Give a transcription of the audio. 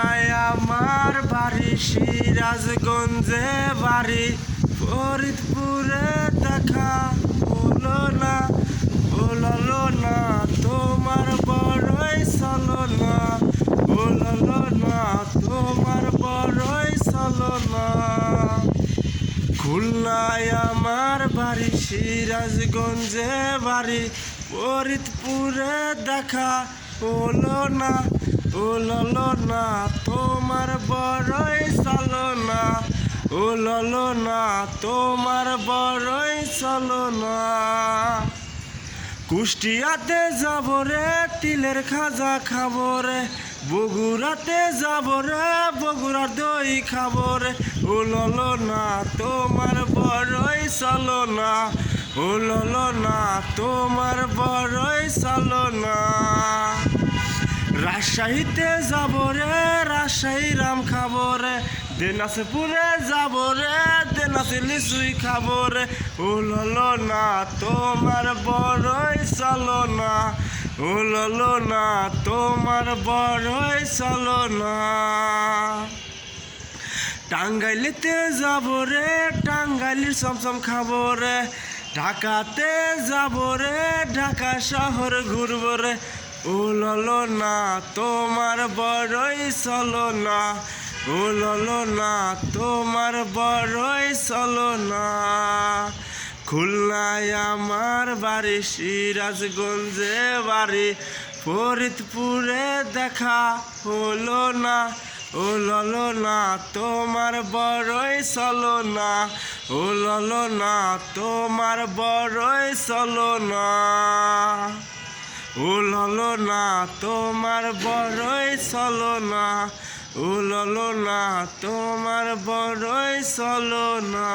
খুলনায় আমার বাড়ি, সিরাজগঞ্জে বাড়ি, ফরিদপুরে দেখা হলো না, হলো না তোমার বড়ই চলো না, হলো না তোমার বড়ই চলো না। খুলনায় আমার বাড়ি, সিরাজগঞ্জে বাড়ি, ফরিদপুরে দেখা হলো না, হলো না তোমার বড়ই চলো না, হলো না তোমার বড়ই চলো না। কুষ্টিয়াতে যাব রে, তিলের খাজা খাবো রে, বগুড়াতে যাব রে, বগুড়ার দই খাবো রে, হলো না তোমার বড়ই চলো না, হলো না তোমার বড়ই চলো না। রাজশাহীতে যাব রে, রাজশাহী রাম খাবো রে, দিনাজপুরে যাব রে, দিনাজপুরে লিচুই খাবো রে, হলো না তোমার বড়ই চলো না, হলো না তোমার বড়ই চলো না। টাঙ্গাইলেতে যাব রে, টাঙ্গাইলের চমচম খাবো রে, ঢাকাতে যাব রে, ঢাকা শহর ঘুরবো রে, হলো না তোমার বড়ই চলো না, হলো না তোমার বড়ই চলো না। খুলনায় আমার বাড়ি, সিরাজগঞ্জে বাড়ি, ফরিদপুরে দেখা হলো না, হলো না তোমার বড়ই চলো না, হলো না তোমার বড়ই চলো না, হলো না তোমার বড়ই চলো না, হলো না তোমার বড়ই চলো না।